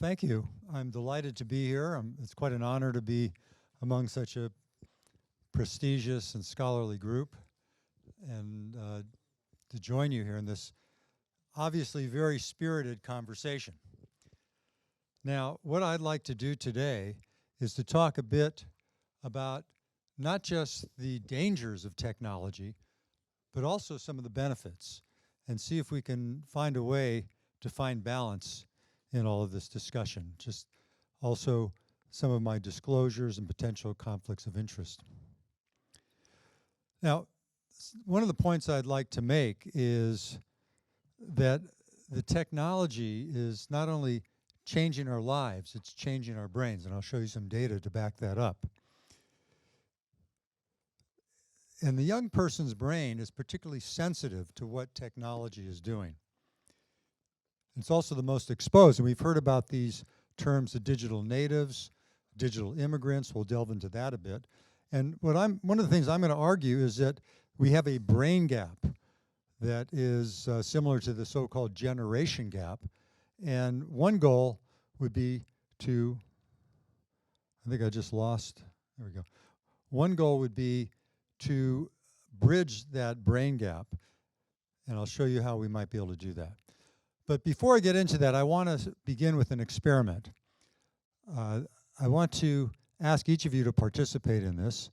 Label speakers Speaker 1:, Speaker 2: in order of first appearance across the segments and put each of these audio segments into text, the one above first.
Speaker 1: thank you. I'm delighted to be here. It's quite an honor to be among such a prestigious and scholarly group and to join you here in this obviously very spirited conversation. Now, what I'd like to do today is to talk a bit about not just the dangers of technology, but also some of the benefits, and see if we can find a way to find balance in all of this discussion. Just also some of my disclosures and potential conflicts of interest. Now, one of the points I'd like to make is that the technology is not only changing our lives, it's changing our brains, and I'll show you some data to back that up. And the young person's brain is particularly sensitive to what technology is doing. It's also the most exposed, and we've heard about these terms, the digital natives, digital immigrants. We'll delve into that a bit. And one of the things I'm going to argue is that we have a brain gap that is similar to the so-called generation gap. And one goal would be to, I think I just lost, there we go. One goal would be to bridge that brain gap, and I'll show you how we might be able to do that. But before I get into that, I want to begin with an experiment. I want to ask each of you to participate in this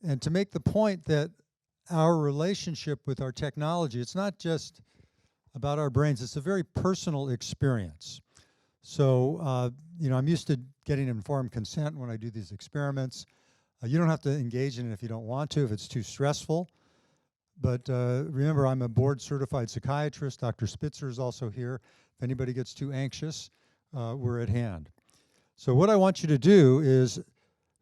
Speaker 1: and to make the point that our relationship with our technology, it's not just about our brains, it's a very personal experience. So, I'm used to getting informed consent when I do these experiments. You don't have to engage in it if you don't want to, if it's too stressful. But remember, I'm a board-certified psychiatrist. Dr. Spitzer is also here. If anybody gets too anxious, we're at hand. So what I want you to do is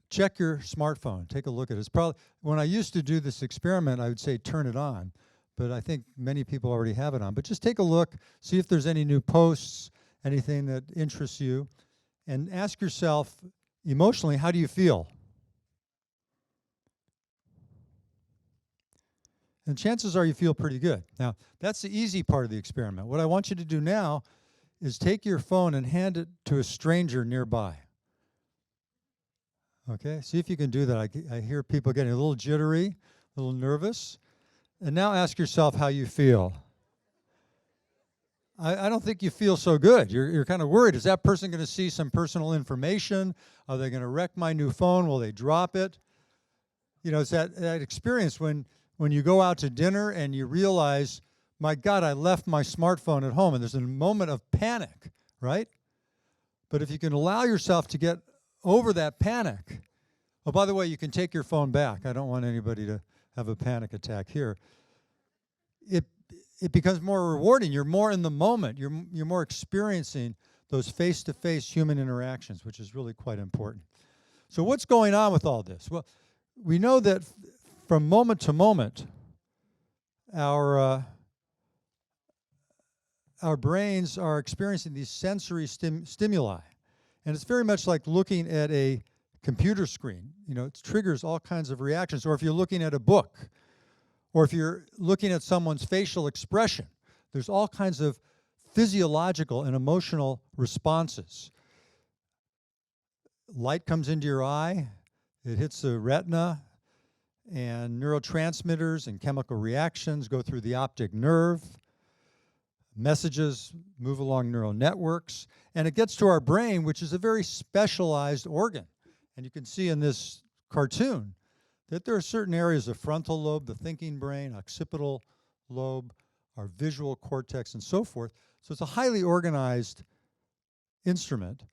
Speaker 1: check your smartphone. Take a look at it. It's probably, when I used to do this experiment, I would say turn it on. But I think many people already have it on. But just take a look, see if there's any new posts, anything that interests you, and ask yourself, emotionally, how do you feel? And chances are you feel pretty good. Now, that's the easy part of the experiment. What I want you to do now is take your phone and hand it to a stranger nearby. Okay, see if you can do that. I hear people getting a little jittery, a little nervous. And now ask yourself how you feel. I don't think you feel so good. You're kind of worried. Is that person going to see some personal information? Are they going to wreck my new phone? Will they drop it? You know, it's that experience when you go out to dinner and you realize, my God, I left my smartphone at home, and there's a moment of panic, right? But if you can allow yourself to get over that panic, oh, by the way, you can take your phone back. I don't want anybody to have a panic attack here. It becomes more rewarding. You're more in the moment. You're more experiencing those face-to-face human interactions, which is really quite important. So what's going on with all this? Well, we know that from moment to moment, our brains are experiencing these sensory stimuli. And it's very much like looking at a computer screen. You know, it triggers all kinds of reactions. Or if you're looking at a book, or if you're looking at someone's facial expression, there's all kinds of physiological and emotional responses. Light comes into your eye, it hits the retina, and neurotransmitters and chemical reactions go through the optic nerve. Messages move along neural networks, and it gets to our brain, which is a very specialized organ. And you can see in this cartoon that there are certain areas of frontal lobe, the thinking brain, occipital lobe, our visual cortex, and so forth. So it's a highly organized instrument,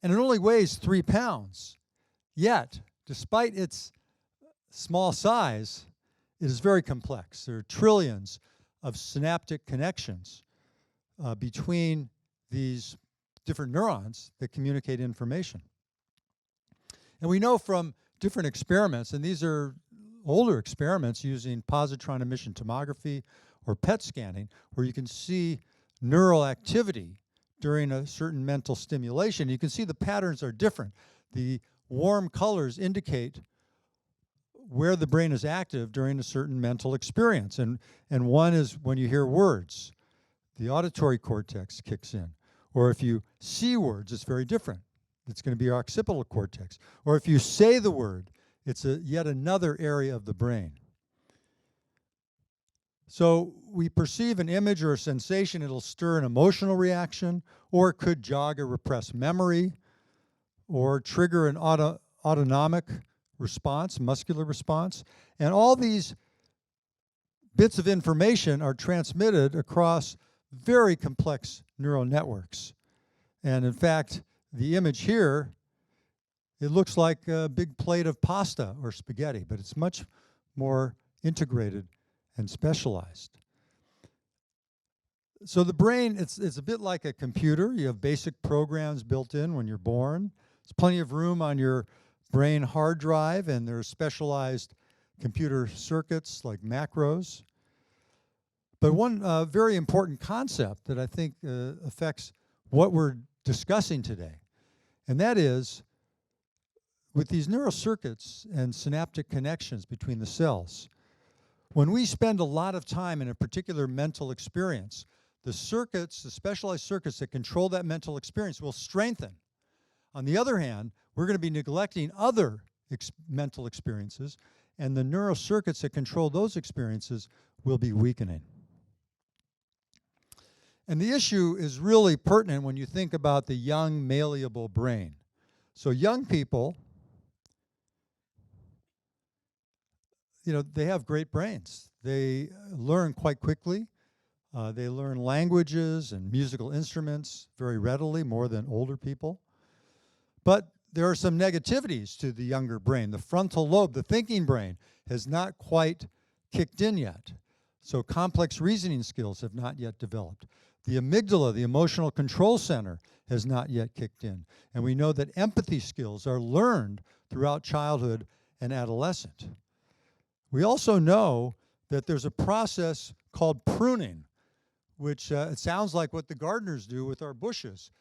Speaker 1: and it only weighs 3 pounds. Yet, despite its small size, it is very complex. There are trillions of synaptic connections between these different neurons that communicate information. And we know from different experiments, and these are older experiments using positron emission tomography or PET scanning, where you can see neural activity during a certain mental stimulation. You can see the patterns are different. The warm colors indicate where the brain is active during a certain mental experience. And one is when you hear words, the auditory cortex kicks in. Or if you see words, it's very different. It's going to be our occipital cortex. Or if you say the word, it's yet another area of the brain. So we perceive an image or a sensation, it'll stir an emotional reaction, or it could jog a repressed memory, or trigger an autonomic response, muscular response. And all these bits of information are transmitted across very complex neural networks. And in fact, the image here, it looks like a big plate of pasta or spaghetti, but it's much more integrated and specialized. So the brain, it's a bit like a computer. You have basic programs built in when you're born. There's plenty of room on your brain hard drive, and there are specialized computer circuits like macros. But one very important concept that I think affects what we're discussing today, and that is with these neural circuits and synaptic connections between the cells, when we spend a lot of time in a particular mental experience, the circuits, the specialized circuits that control that mental experience will strengthen. On the other hand, we're going to be neglecting other mental experiences, and the neural circuits that control those experiences will be weakening. And the issue is really pertinent when you think about the young malleable brain. So young people, they have great brains. They learn quite quickly. They learn languages and musical instruments very readily, more than older people. But there are some negativities to the younger brain. The frontal lobe, the thinking brain, has not quite kicked in yet. So complex reasoning skills have not yet developed. The amygdala, the emotional control center, has not yet kicked in. And we know that empathy skills are learned throughout childhood and adolescence. We also know that there's a process called pruning, which it sounds like what the gardeners do with our bushes.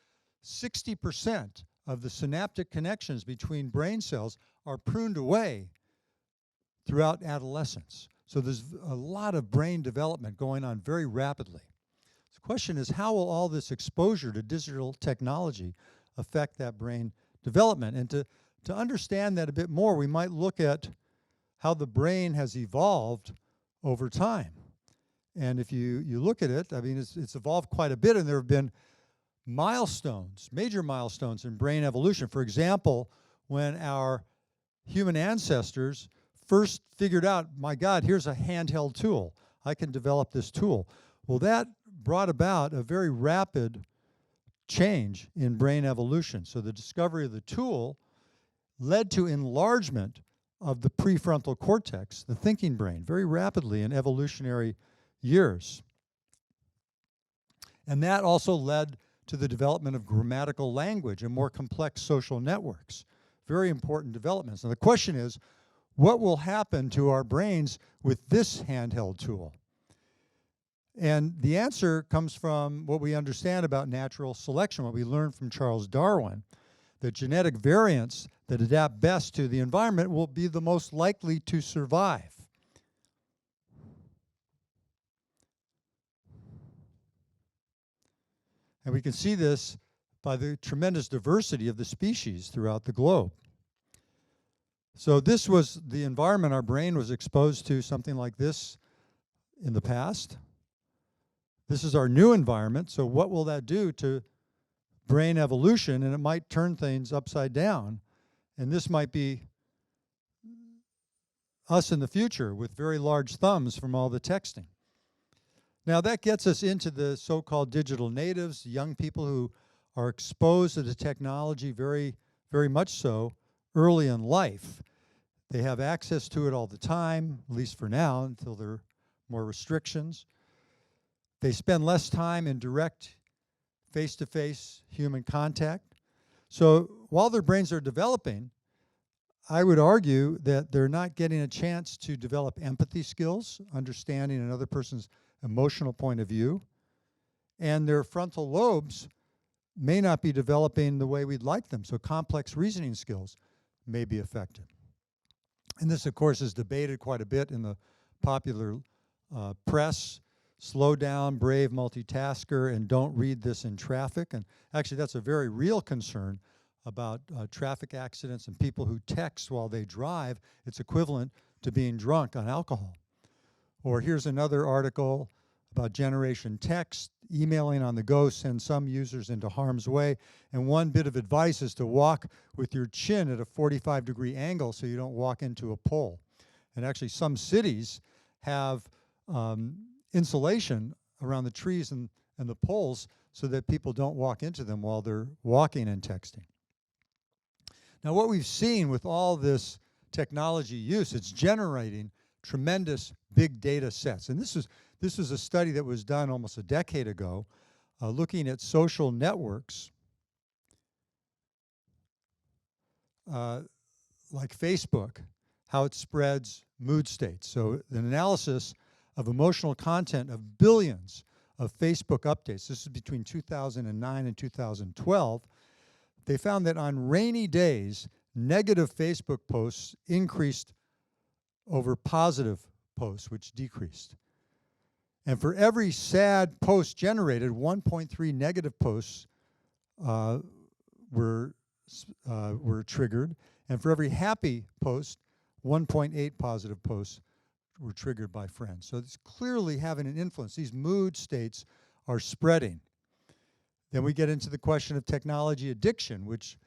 Speaker 1: 60% of the synaptic connections between brain cells are pruned away throughout adolescence. So there's a lot of brain development going on very rapidly. The question is, how will all this exposure to digital technology affect that brain development? And to understand that a bit more, we might look at how the brain has evolved over time. And if you look at it, I mean, it's evolved quite a bit, and there have been milestones, major milestones in brain evolution. For example, when our human ancestors first figured out, my God, here's a handheld tool. I can develop this tool. Well, that brought about a very rapid change in brain evolution. So the discovery of the tool led to enlargement of the prefrontal cortex, the thinking brain, very rapidly in evolutionary years. And that also led to the development of grammatical language and more complex social networks. Very important developments. And the question is, what will happen to our brains with this handheld tool? And the answer comes from what we understand about natural selection, what we learned from Charles Darwin, that genetic variants that adapt best to the environment will be the most likely to survive. And we can see this by the tremendous diversity of the species throughout the globe. So this was the environment our brain was exposed to, something like this in the past. This is our new environment, so what will that do to brain evolution? And it might turn things upside down. And this might be us in the future with very large thumbs from all the texting. Now that gets us into the so-called digital natives, young people who are exposed to the technology very, very much so early in life. They have access to it all the time, at least for now, until there are more restrictions. They spend less time in direct face-to-face human contact. So while their brains are developing, I would argue that they're not getting a chance to develop empathy skills, understanding another person's emotional point of view, and their frontal lobes may not be developing the way we'd like them, so complex reasoning skills may be affected. And this, of course, is debated quite a bit in the popular press. slow down, brave multitasker, and don't read this in traffic. And actually, that's a very real concern about traffic accidents and people who text while they drive. It's equivalent to being drunk on alcohol. Or here's another article about Generation Text. Emailing on the go sends some users into harm's way. And one bit of advice is to walk with your chin at a 45-degree angle so you don't walk into a pole. And actually, some cities have insulation around the trees and the poles so that people don't walk into them while they're walking and texting. Now, what we've seen with all this technology use, it's generating tremendous big data sets. And this was a study that was done almost a decade ago, looking at social networks like Facebook, how it spreads mood states. So an analysis of emotional content of billions of Facebook updates. This is between 2009 and 2012. They found that on rainy days, negative Facebook posts increased over positive posts, which decreased. And for every sad post generated, 1.3 negative posts were triggered. And for every happy post, 1.8 positive posts were triggered by friends. So it's clearly having an influence. These mood states are spreading. Then we get into the question of technology addiction, which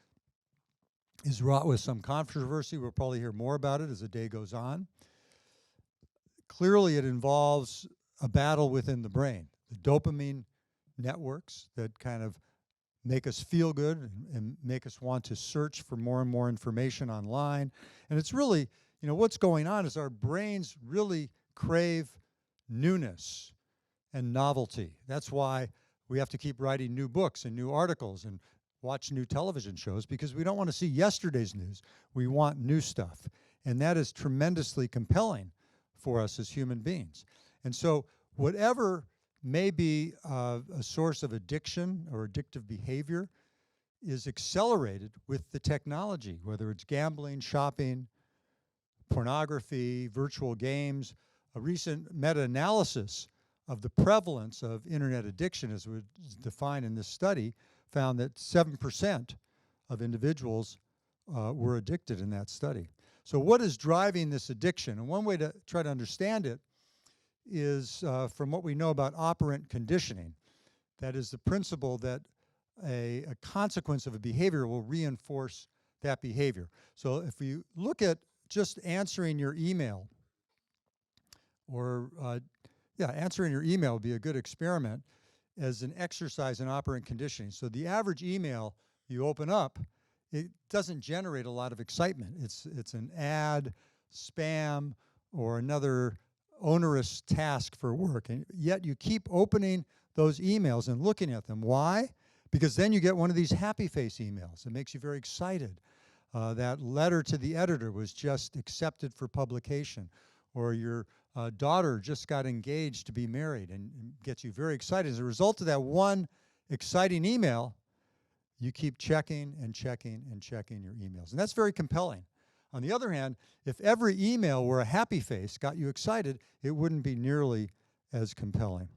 Speaker 1: is wrought with some controversy. We'll probably hear more about it as the day goes on. Clearly, it involves a battle within the brain. The dopamine networks that kind of make us feel good and make us want to search for more and more information online. And it's really, what's going on is our brains really crave newness and novelty. That's why we have to keep writing new books and new articles and watch new television shows, because we don't want to see yesterday's news. We want new stuff. And that is tremendously compelling for us as human beings. And so whatever may be a source of addiction or addictive behavior is accelerated with the technology, whether it's gambling, shopping, pornography, virtual games. A recent meta-analysis of the prevalence of internet addiction, as was defined in this study, found that 7% of individuals were addicted in that study. So what is driving this addiction? And one way to try to understand it is from what we know about operant conditioning. That is the principle that a consequence of a behavior will reinforce that behavior. So if you look at just answering your email, or answering your email would be a good experiment as an exercise in operant conditioning. So the average email you open up, it doesn't generate a lot of excitement. It's an ad, spam, or another onerous task for work. And yet you keep opening those emails and looking at them. Why? Because then you get one of these happy face emails. It makes you very excited. That letter to the editor was just accepted for publication. Or your daughter just got engaged to be married, and gets you very excited. As a result of that one exciting email, you keep checking and checking and checking your emails. And that's very compelling. On the other hand, if every email were a happy face, got you excited, it wouldn't be nearly as compelling.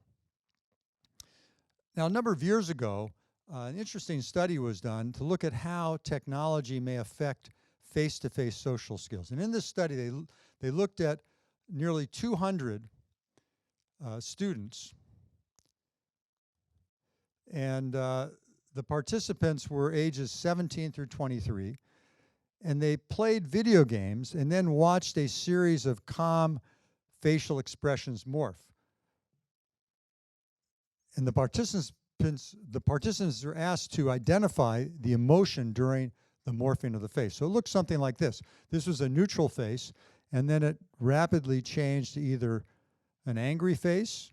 Speaker 1: Now, a number of years ago, an interesting study was done to look at how technology may affect face-to-face social skills. And in this study, they looked at nearly 200 students, and the participants were ages 17 through 23, and they played video games and then watched a series of calm facial expressions morph. And the participants are asked to identify the emotion during the morphing of the face. So it looks something like this. This was a neutral face, and then it rapidly changed to either an angry face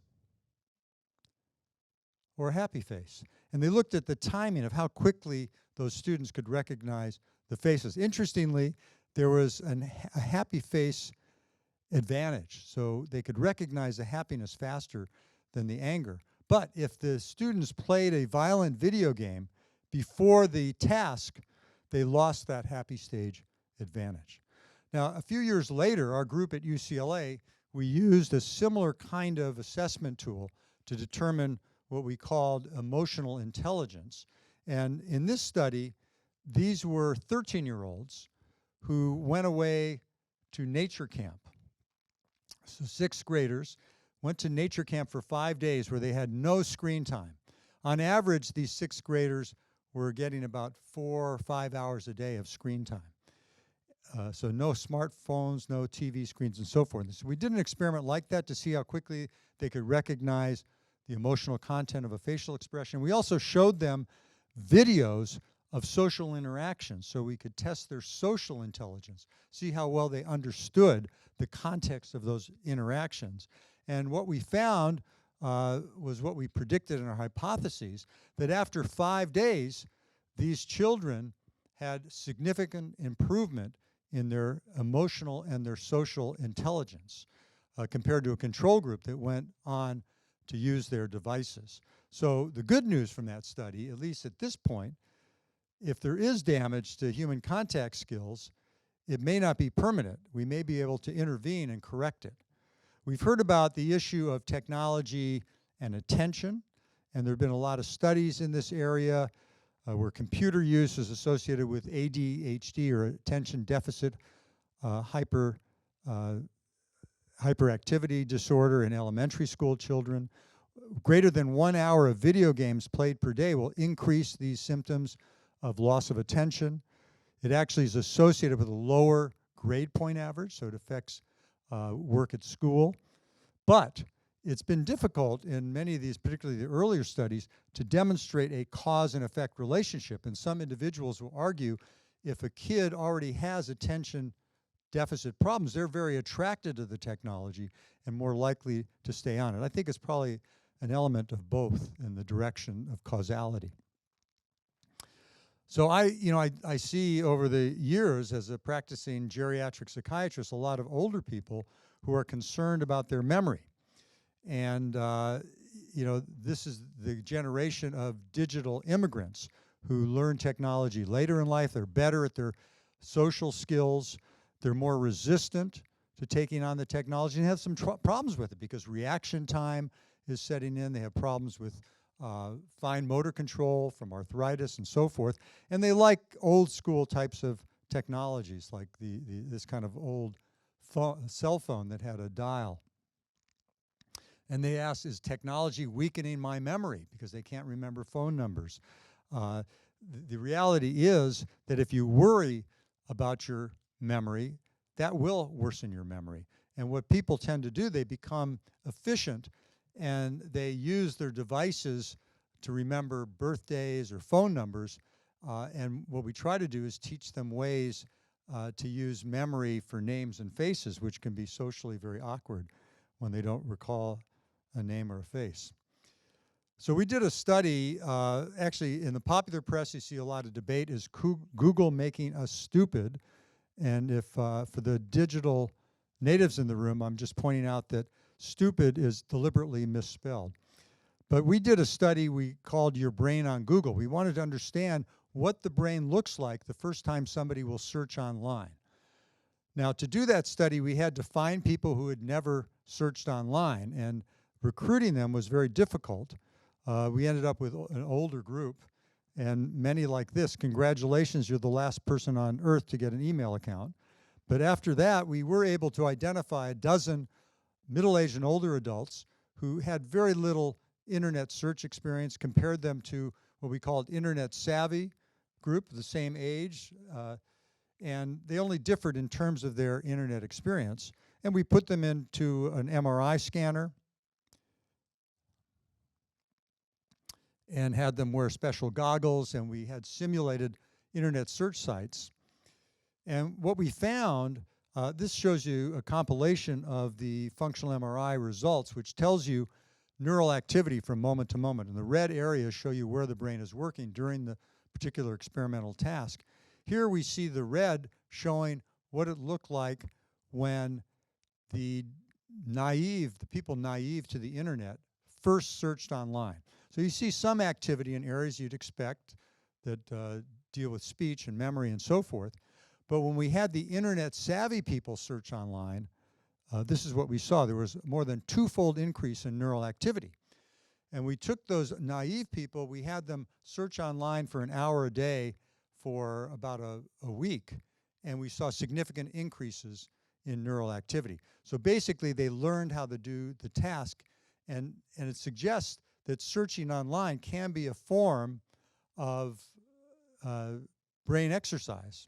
Speaker 1: or a happy face. And they looked at the timing of how quickly those students could recognize the faces. Interestingly, there was a happy face advantage, so they could recognize the happiness faster than the anger. But if the students played a violent video game before the task, they lost that happy stage advantage. Now, a few years later, our group at UCLA we used a similar kind of assessment tool to determine what we called emotional intelligence. And in this study, these were 13-year-olds who went away to nature camp. So 6th graders went to nature camp for 5 days where they had no screen time. On average, these 6th graders were getting about 4 or 5 hours a day of screen time. So no smartphones, no TV screens, and so forth. So we did an experiment like that to see how quickly they could recognize the emotional content of a facial expression. We also showed them videos of social interactions so we could test their social intelligence, see how well they understood the context of those interactions. And what we found was what we predicted in our hypotheses, that after 5 days, these children had significant improvement in their emotional and their social intelligence compared to a control group that went on to use their devices. So the good news from that study, at least at this point, if there is damage to human contact skills, it may not be permanent. We may be able to intervene and correct it. We've heard about the issue of technology and attention, and there have been a lot of studies in this area where computer use is associated with ADHD, or attention deficit hyperactivity disorder, in elementary school children. Greater than 1 hour of video games played per day will increase these symptoms of loss of attention. It actually is associated with a lower grade point average, so it affects work at school. But it's been difficult in many of these, particularly the earlier studies, to demonstrate a cause and effect relationship. And some individuals will argue if a kid already has attention deficit problems, they're very attracted to the technology and more likely to stay on it. I think it's probably an element of both in the direction of causality. So I see over the years as a practicing geriatric psychiatrist a lot of older people who are concerned about their memory. And this is the generation of digital immigrants who learn technology later in life. They're better at their social skills. They're more resistant to taking on the technology and have some problems with it because reaction time is setting in. They have problems with fine motor control from arthritis and so forth. And they like old school types of technologies like this kind of old cell phone that had a dial. And they ask, is technology weakening my memory? Because they can't remember phone numbers. The reality is that if you worry about your memory, that will worsen your memory. And what people tend to do, they become efficient and they use their devices to remember birthdays or phone numbers. And what we try to do is teach them ways to use memory for names and faces, which can be socially very awkward when they don't recall a name or a face. So we did a study, actually in the popular press you see a lot of debate, is Google making us stupid? And if for the digital natives in the room, I'm just pointing out that stupid is deliberately misspelled. But we did a study we called Your Brain on Google. We wanted to understand what the brain looks like the first time somebody will search online. Now, to do that study, we had to find people who had never searched online, and recruiting them was very difficult. We ended up with an older group, and many like this. Congratulations, you're the last person on earth to get an email account. But after that, we were able to identify a dozen middle-aged and older adults who had very little internet search experience, compared them to what we called internet savvy group, the same age, and they only differed in terms of their internet experience. And we put them into an MRI scanner and had them wear special goggles, and we had simulated internet search sites. And what we found, this shows you a compilation of the functional MRI results, which tells you neural activity from moment to moment. And the red areas show you where the brain is working during the particular experimental task. Here we see the red showing what it looked like when the people naive to the internet first searched online. So you see some activity in areas you'd expect that deal with speech and memory and so forth. But when we had the internet savvy people search online, this is what we saw. There was more than twofold increase in neural activity. And we took those naive people, we had them search online for an hour a day for about a week, and we saw significant increases in neural activity. So basically, they learned how to do the task, and it suggests that searching online can be a form of brain exercise.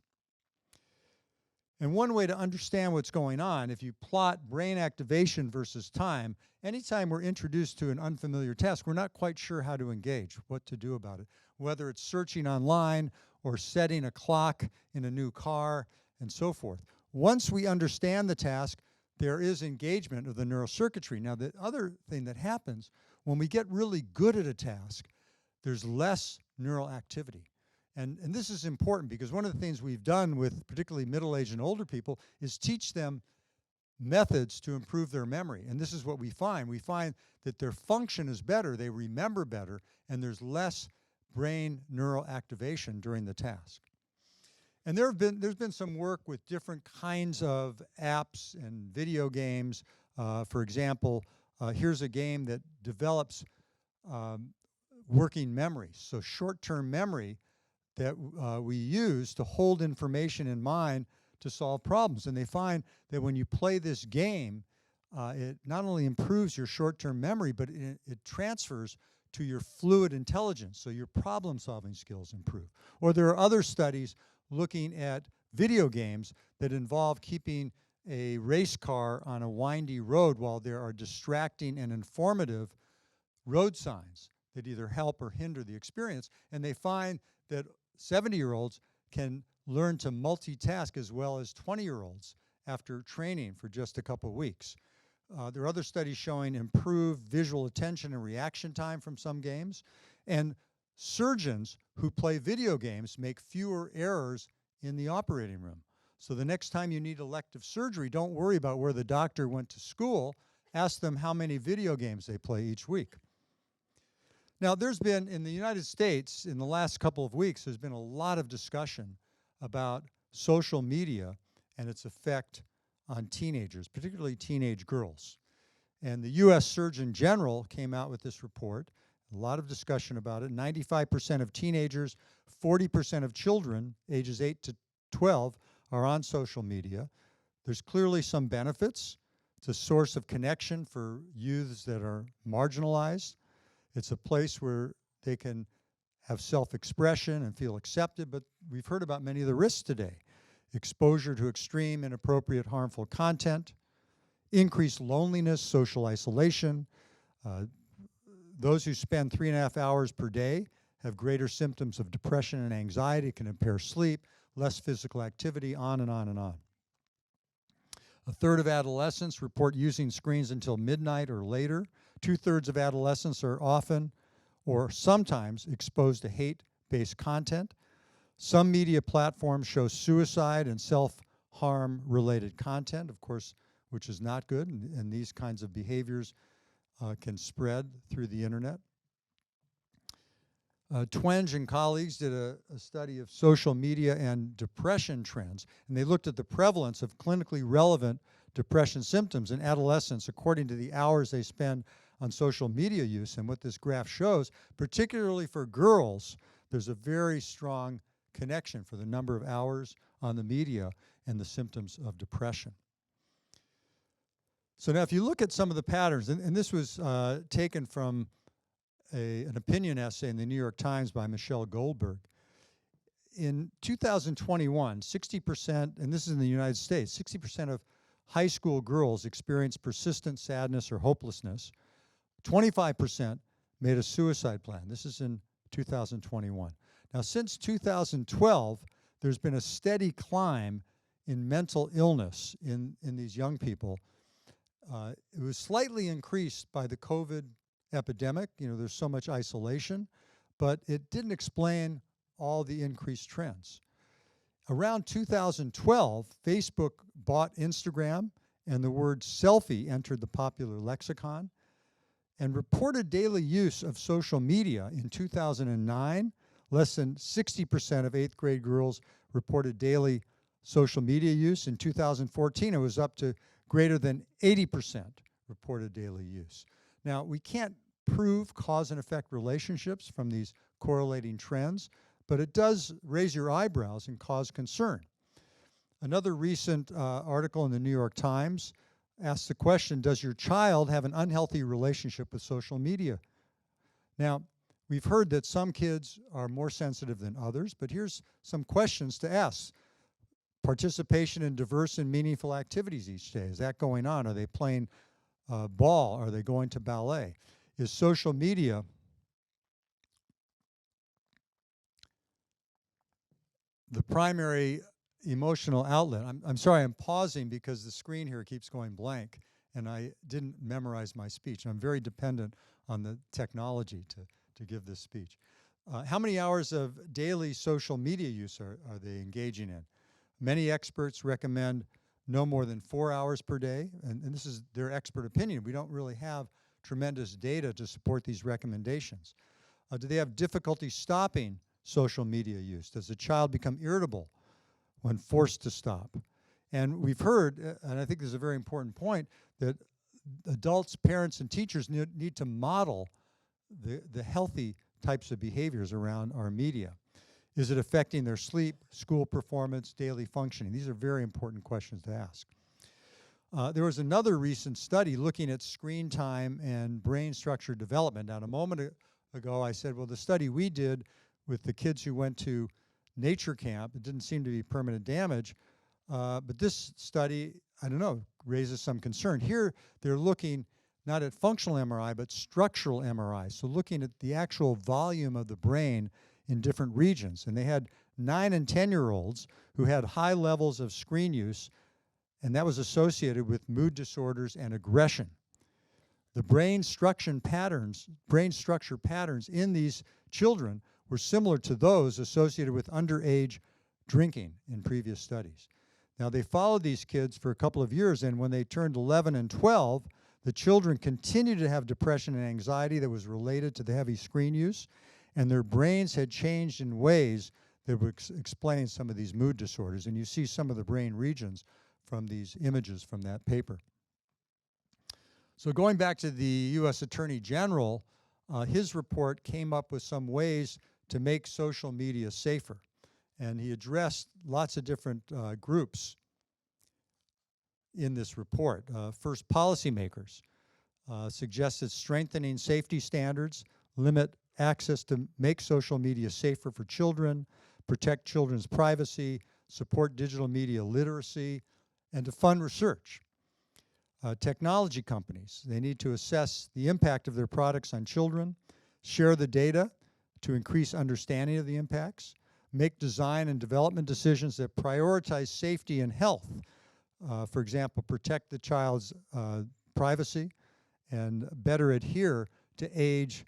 Speaker 1: And one way to understand what's going on, if you plot brain activation versus time, anytime we're introduced to an unfamiliar task, we're not quite sure how to engage, what to do about it, whether it's searching online or setting a clock in a new car and so forth. Once we understand the task, there is engagement of the neural circuitry. Now, the other thing that happens, when we get really good at a task, there's less neural activity. And this is important because one of the things we've done with particularly middle-aged and older people is teach them methods to improve their memory. And this is what we find. We find that their function is better, they remember better, and there's less brain neural activation during the task. And there's been some work with different kinds of apps and video games. For example, here's a game that develops working memory. So short-term memory that we use to hold information in mind to solve problems. And they find that when you play this game, it not only improves your short-term memory, but it transfers to your fluid intelligence, so your problem-solving skills improve. Or there are other studies looking at video games that involve keeping a race car on a windy road while there are distracting and informative road signs that either help or hinder the experience. And they find that 70-year-olds can learn to multitask as well as 20-year-olds after training for just a couple of weeks. There are other studies showing improved visual attention and reaction time from some games. And surgeons who play video games make fewer errors in the operating room. So the next time you need elective surgery, don't worry about where the doctor went to school. Ask them how many video games they play each week. Now, there's been, in the United States, in the last couple of weeks, there's been a lot of discussion about social media and its effect on teenagers, particularly teenage girls. And the US Surgeon General came out with this report, a lot of discussion about it. 95% of teenagers, 40% of children, ages 8 to 12, are on social media. There's clearly some benefits. It's a source of connection for youths that are marginalized. It's a place where they can have self-expression and feel accepted, but we've heard about many of the risks today. Exposure to extreme, inappropriate, harmful content, increased loneliness, social isolation. Those who spend 3.5 hours per day have greater symptoms of depression and anxiety, can impair sleep, less physical activity, on and on and on. A third of adolescents report using screens until midnight or later. 2/3 of adolescents are often or sometimes exposed to hate-based content. Some media platforms show suicide and self-harm related content, of course, which is not good, and these kinds of behaviors can spread through the internet. Twenge and colleagues did a study of social media and depression trends, and they looked at the prevalence of clinically relevant depression symptoms in adolescents according to the hours they spend on social media use. And what this graph shows, particularly for girls, there's a very strong connection for the number of hours on the media and the symptoms of depression. So now if you look at some of the patterns, and this was taken from an opinion essay in the New York Times by Michelle Goldberg. In 2021, 60%, and this is in the United States, 60% of high school girls experienced persistent sadness or hopelessness. 25% made a suicide plan. This is in 2021. Now, since 2012, there's been a steady climb in mental illness in these young people. It was slightly increased by the COVID epidemic. You know, there's so much isolation, but it didn't explain all the increased trends. Around 2012, Facebook bought Instagram, and the word selfie entered the popular lexicon. And reported daily use of social media in 2009, less than 60% of 8th grade girls reported daily social media use. In 2014, it was up to greater than 80% reported daily use. Now, we can't prove cause and effect relationships from these correlating trends, but it does raise your eyebrows and cause concern. Another recent article in the New York Times asks the question, does your child have an unhealthy relationship with social media? Now, we've heard that some kids are more sensitive than others, but here's some questions to ask. Participation in diverse and meaningful activities each day, is that going on? Are they playing ball? Are they going to ballet? Is social media the primary emotional outlet? I'm sorry, I'm pausing because the screen here keeps going blank and I didn't memorize my speech. I'm very dependent on the technology to give this speech. How many hours of daily social media use are they engaging in? Many experts recommend no more than 4 hours per day, and this is their expert opinion. We don't really have tremendous data to support these recommendations. Do they have difficulty stopping social media use? Does the child become irritable when forced to stop? And we've heard, and I think this is a very important point, that adults, parents, and teachers need to model the healthy types of behaviors around our media. Is it affecting their sleep, school performance, daily functioning? These are very important questions to ask. There was another recent study looking at screen time and brain structure development. Now, a moment ago, I said, well, the study we did with the kids who went to nature camp, it didn't seem to be permanent damage, but this study, I don't know, raises some concern. Here, they're looking not at functional MRI, but structural MRI, so looking at the actual volume of the brain in different regions. And they had 9 and 10-year-olds who had high levels of screen use, and that was associated with mood disorders and aggression. The brain structure patterns in these children were similar to those associated with underage drinking in previous studies. Now, they followed these kids for a couple of years, and when they turned 11 and 12, the children continued to have depression and anxiety that was related to the heavy screen use, and their brains had changed in ways that would explain some of these mood disorders. And you see some of the brain regions from these images from that paper. So going back to the U.S. Attorney General, his report came up with some ways to make social media safer. And he addressed lots of different groups in this report. First, policymakers suggested strengthening safety standards, limit access to make social media safer for children, protect children's privacy, support digital media literacy, and to fund research. Technology companies, they need to assess the impact of their products on children, share the data to increase understanding of the impacts, make design and development decisions that prioritize safety and health. For example, protect the child's privacy and better adhere to age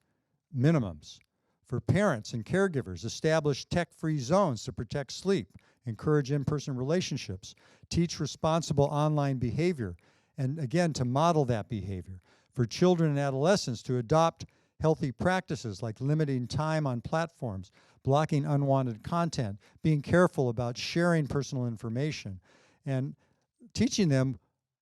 Speaker 1: minimums. For parents and caregivers, establish tech-free zones to protect sleep, encourage in-person relationships, teach responsible online behavior, and again, to model that behavior. For children and adolescents, to adopt healthy practices like limiting time on platforms, blocking unwanted content, being careful about sharing personal information, and teaching them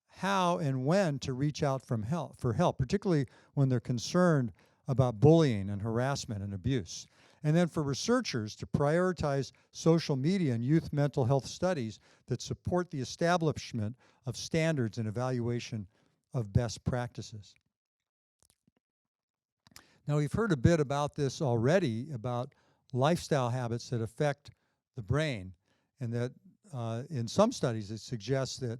Speaker 1: how and when to reach out for help, particularly when they're concerned about bullying and harassment and abuse. And then for researchers to prioritize social media and youth mental health studies that support the establishment of standards and evaluation of best practices. Now, we've heard a bit about this already, about lifestyle habits that affect the brain, and that in some studies it suggests that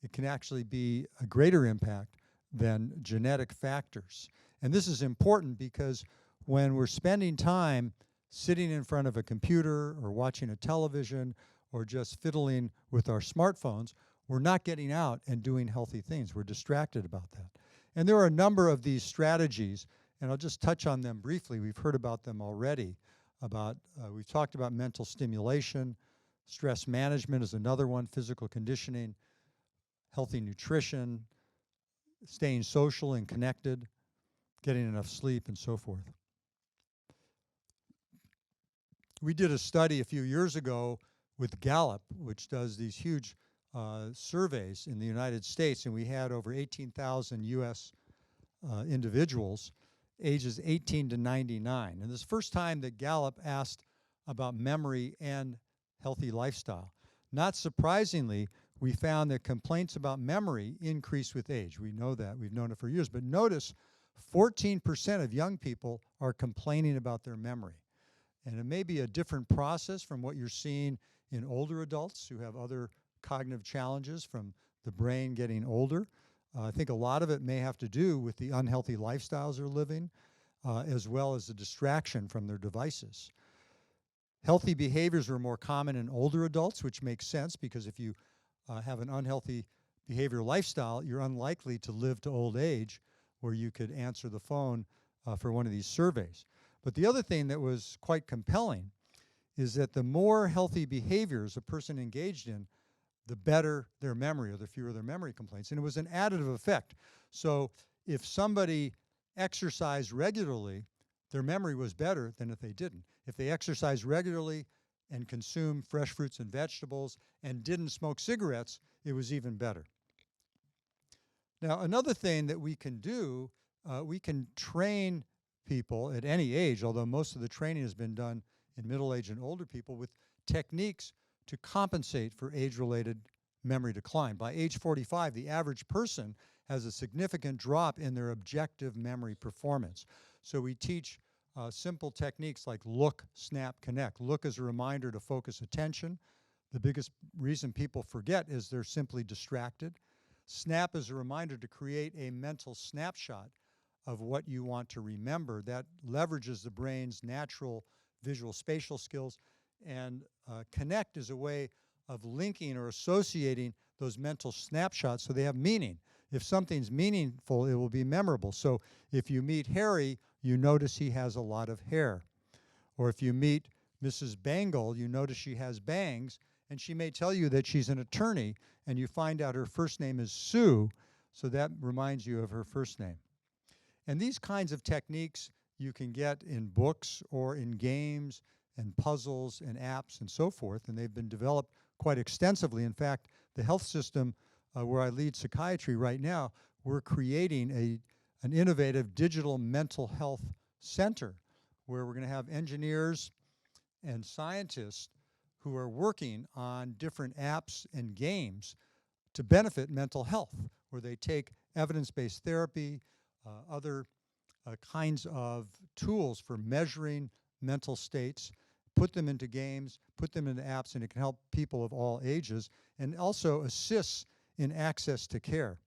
Speaker 1: it can actually be a greater impact than genetic factors. And this is important because when we're spending time sitting in front of a computer or watching a television or just fiddling with our smartphones, we're not getting out and doing healthy things. We're distracted about that. And there are a number of these strategies, and I'll just touch on them briefly. We've heard about them already. We've talked about mental stimulation, stress management is another one, physical conditioning, healthy nutrition, staying social and connected, getting enough sleep, and so forth. We did a study a few years ago with Gallup, which does these huge surveys in the United States, and we had over 18,000 U.S. Individuals ages 18 to 99. And this is the first time that Gallup asked about memory and healthy lifestyle. Not surprisingly, we found that complaints about memory increase with age. We know that. We've known it for years. But notice 14% of young people are complaining about their memory. And it may be a different process from what you're seeing in older adults who have other cognitive challenges from the brain getting older. I think a lot of it may have to do with the unhealthy lifestyles they're living, as well as the distraction from their devices. Healthy behaviors are more common in older adults, which makes sense because if you have an unhealthy behavioral lifestyle, you're unlikely to live to old age where you could answer the phone for one of these surveys. But the other thing that was quite compelling is that the more healthy behaviors a person engaged in, the better their memory or the fewer their memory complaints. And it was an additive effect. So if somebody exercised regularly, their memory was better than if they didn't. If they exercised regularly and consumed fresh fruits and vegetables and didn't smoke cigarettes, it was even better. Now, another thing that we can do, we can train people at any age, although most of the training has been done in middle-aged and older people, with techniques to compensate for age-related memory decline. By age 45, the average person has a significant drop in their objective memory performance. So we teach simple techniques like look, snap, connect. Look is a reminder to focus attention. The biggest reason people forget is they're simply distracted. Snap is a reminder to create a mental snapshot of what you want to remember. That leverages the brain's natural visual spatial skills. And connect is a way of linking or associating those mental snapshots so they have meaning. If something's meaningful, it will be memorable. So if you meet Harry, you notice he has a lot of hair. Or if you meet Mrs. Bangle, you notice she has bangs, and she may tell you that she's an attorney, and you find out her first name is Sue, so that reminds you of her first name. And these kinds of techniques you can get in books or in games and puzzles and apps and so forth, and they've been developed quite extensively. In fact, the health system where I lead psychiatry right now, we're creating an innovative digital mental health center where we're going to have engineers and scientists who are working on different apps and games to benefit mental health, where they take evidence-based therapy, other kinds of tools for measuring mental states, put them into games, put them into apps, and it can help people of all ages, and also assists in access to care.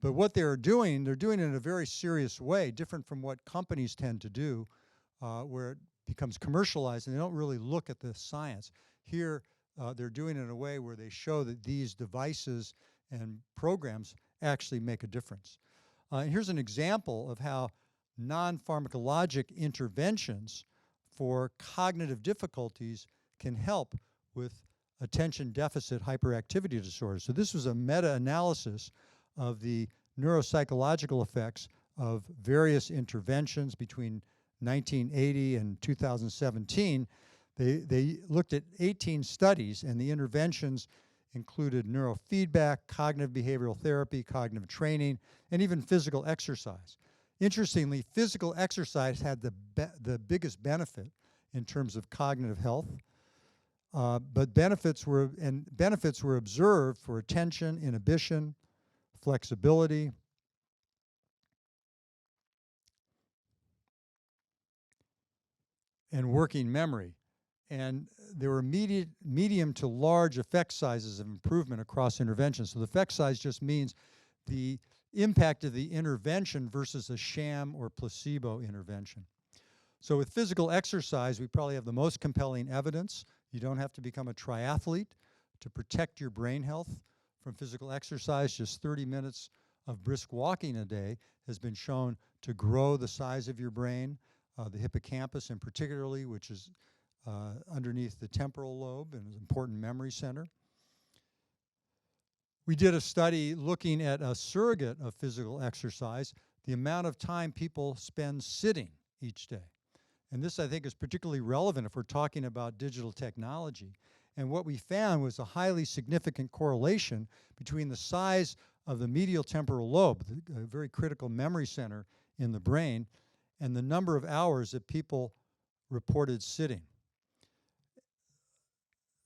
Speaker 1: But what they're doing it in a very serious way, different from what companies tend to do, where it becomes commercialized and they don't really look at the science. Here, they're doing it in a way where they show that these devices and programs actually make a difference. And here's an example of how non-pharmacologic interventions for cognitive difficulties can help with attention deficit hyperactivity disorder. So this was a meta-analysis of the neuropsychological effects of various interventions between 1980 and 2017. They looked at 18 studies, and the interventions included neurofeedback, cognitive behavioral therapy, cognitive training, and even physical exercise. Interestingly, physical exercise had the biggest benefit in terms of cognitive health, but benefits were observed for attention, inhibition, flexibility, and working memory. And there were medium to large effect sizes of improvement across interventions. So the effect size just means the impact of the intervention versus a sham or placebo intervention. So with physical exercise, we probably have the most compelling evidence. You don't have to become a triathlete to protect your brain health from physical exercise. Just 30 minutes of brisk walking a day has been shown to grow the size of your brain, the hippocampus in particularly, which is underneath the temporal lobe and is an important memory center. We did a study looking at a surrogate of physical exercise, the amount of time people spend sitting each day. And this, I think, is particularly relevant if we're talking about digital technology. And what we found was a highly significant correlation between the size of the medial temporal lobe, the very critical memory center in the brain, and the number of hours that people reported sitting.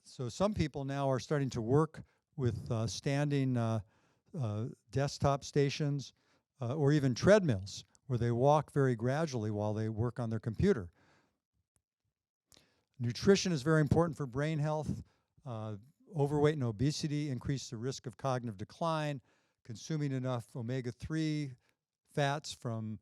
Speaker 1: So some people now are starting to work with standing desktop stations or even treadmills where they walk very gradually while they work on their computer. Nutrition is very important for brain health. Overweight and obesity increase the risk of cognitive decline. Consuming enough omega-3 fats from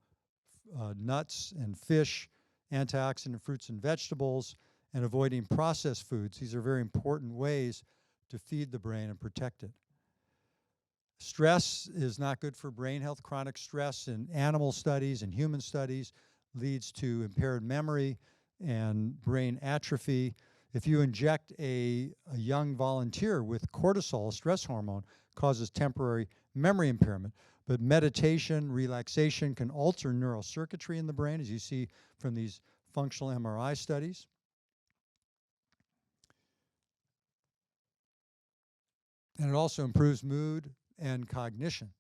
Speaker 1: nuts and fish, antioxidant fruits and vegetables, and avoiding processed foods. These are very important ways to feed the brain and protect it. Stress is not good for brain health. Chronic stress in animal studies and human studies leads to impaired memory and brain atrophy. If you inject a young volunteer with cortisol, a stress hormone, causes temporary memory impairment. But meditation, relaxation can alter neural circuitry in the brain, as you see from these functional MRI studies. And it also improves mood and cognition.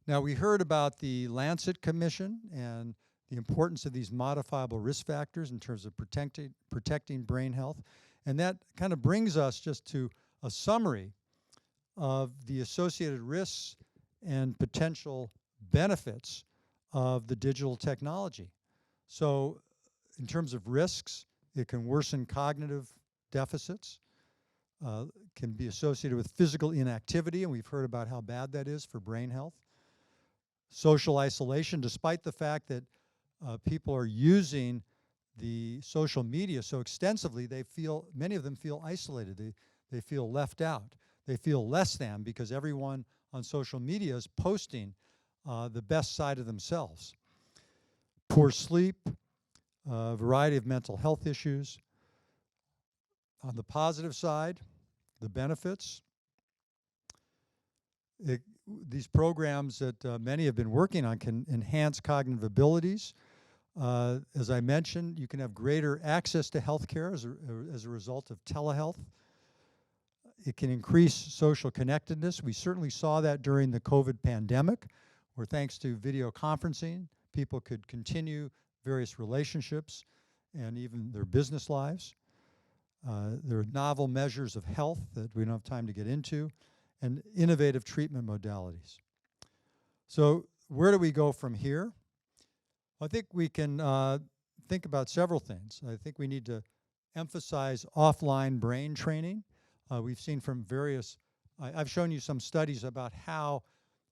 Speaker 1: Now, we heard about the Lancet Commission and the importance of these modifiable risk factors in terms of protecting brain health. And that kind of brings us just to a summary of the associated risks and potential benefits of the digital technology. So in terms of risks, it can worsen cognitive deficits, can be associated with physical inactivity, and we've heard about how bad that is for brain health. Social isolation, despite the fact that people are using the social media so extensively, many of them feel isolated. They feel left out. They feel less than because everyone on social media is posting the best side of themselves. Poor sleep, a variety of mental health issues. On the positive side, the benefits. These programs that many have been working on can enhance cognitive abilities. As I mentioned, you can have greater access to healthcare as a result of telehealth. It can increase social connectedness. We certainly saw that during the COVID pandemic, where thanks to video conferencing, people could continue various relationships and even their business lives. There are novel measures of health that we don't have time to get into, and innovative treatment modalities. So where do we go from here? I think we can think about several things. I think we need to emphasize offline brain training. We've seen from I've shown you some studies about how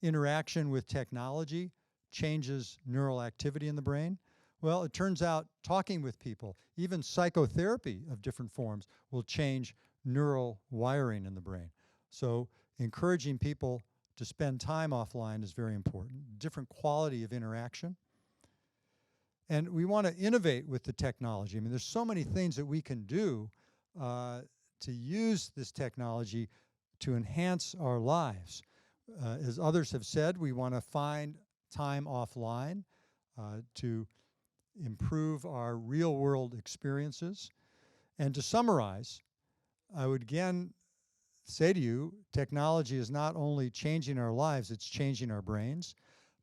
Speaker 1: interaction with technology changes neural activity in the brain. Well, it turns out talking with people, even psychotherapy of different forms, will change neural wiring in the brain. So encouraging people to spend time offline is very important. Different quality of interaction. And we want to innovate with the technology. I mean, there's so many things that we can do to use this technology to enhance our lives. As others have said, we want to find time offline to improve our real-world experiences. And to summarize, I would again say to you, technology is not only changing our lives, it's changing our brains.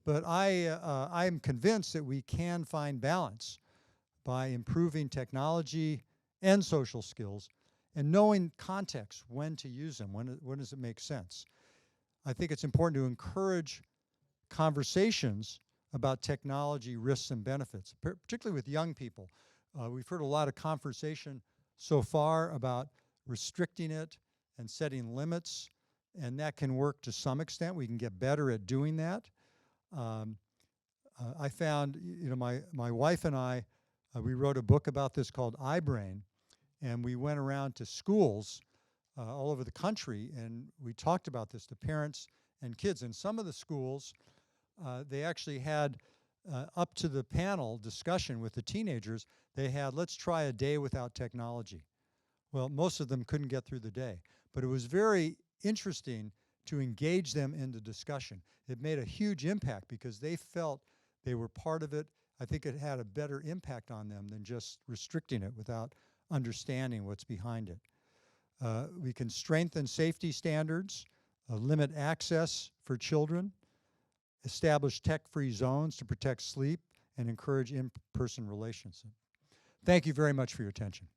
Speaker 1: But I'm convinced that we can find balance by improving technology and social skills and knowing context, when to use them, when does it make sense. I think it's important to encourage conversations about technology risks and benefits, particularly with young people. We've heard a lot of conversation so far about restricting it and setting limits, and that can work to some extent. We can get better at doing that. I found, my wife and I, we wrote a book about this called iBrain, and we went around to schools all over the country, and we talked about this to parents and kids. And some of the schools, they actually had, up to the panel discussion with the teenagers, they had, let's try a day without technology. Well, most of them couldn't get through the day, but it was very interesting to engage them in the discussion. It made a huge impact because they felt they were part of it. I think it had a better impact on them than just restricting it without understanding what's behind it. We can strengthen safety standards, limit access for children, establish tech-free zones to protect sleep, and encourage in-person relations. Thank you very much for your attention.